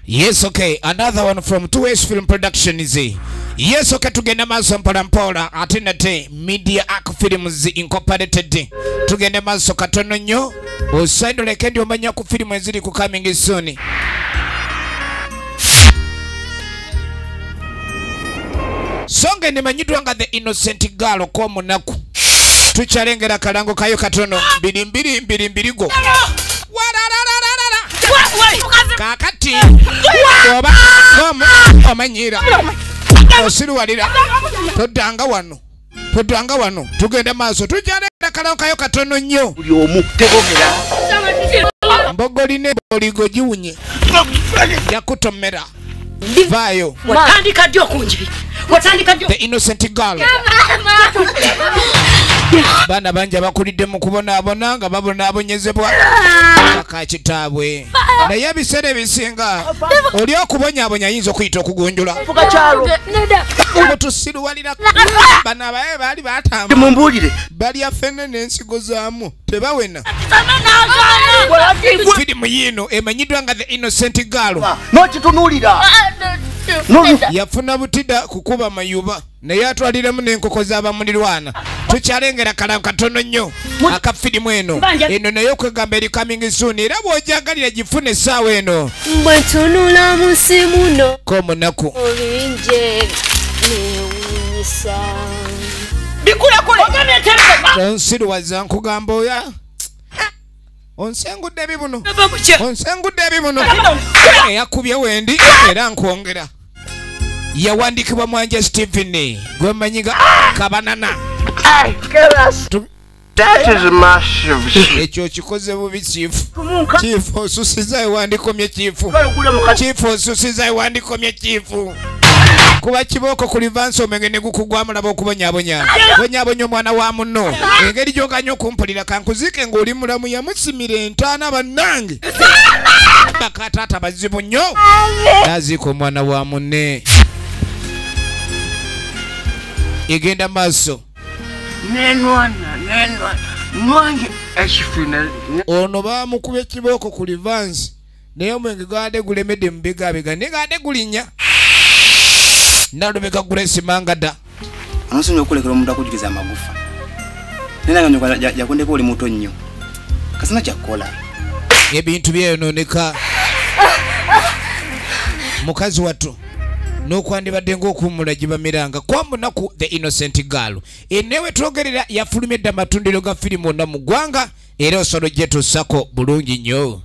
Yes, okay. Another one from 2S Film Production is yes, okay. Tugenda maso mpola atinate Media Arc Films Incorporated. Tugenda maso katono nyo. Osaido lekendi omanya ku film ezili ku coming soon. Songe nemanyidwanga The Innocent Girl kwa munaku. Tuchalengera Akalango kayo katono mbili go. Kakati oba komu omanyira osiru walira todanga wano tugenda maso tujale Akalango kayo katono nnyo buli omu tegogera mbogoline boligo jiwunye yakutomera vayo watandika dio kunjibi watandika dio The Innocent Girl bana banja bakulide mu kubona abonanga babona abonyezebwa akakitabwe na yabisere bisinga oli okubonya abonya yinzo kuyita okugonjola fuka chalo omutusiru walira bana bae bali batamba mumbulire bali afene n'ensigo zaamu tebawena filimu yino emanyidwanga The Innocent Girl nokitunulira yafuna butida kukuba mayuba naye atwaliremu n'enkoko z'abamulirwana tukyalengera Akalango katono nnyo akafirimu eno naye okwegamba eri coming soon era bw'ojagalira gifune essaawa eno mbwe tunula munsi muno k'omunaku olwinje newunyisa onsiruwaza nkugamba oya onsengudde ebibuno eyakubye wendi era nkwongera yawandikibwa Mwanja Stephen gwemanyiga kabanana ekyo kikoze bubi chief osusiza ewandikomye chief osusiza ewandikomye chief kuba kiboko kuli vansi omenge ne gukugwa mulaba okubonyabonya omwana wa muno engeri gyoganya okumpulira kankuzike ng'oli mulamu yamusimira entaana bannange bakataata bazibu nnyo naziika omwana wa munne egenda maaso nwange ekifuna ono bamukubye ekiboko ku livansi naye omwenge gwadde gulemedde mu bigabega naye gadde gulinnya nalubega Grace Mangada amasonyi okulekera omuntu akujukiza amagufa nenanga yakondeko oli muto nnyo kasina kyakola ebintu byeyononeka mukazi wattu n'okwandibadde ng'okuwummula gye bamiranga kwa munaku The Innocent Girl enewe twogerera yafulumya dda amatundiro ga firimu onna mu ggwanga era osolo gye tussako bulungi nnyo.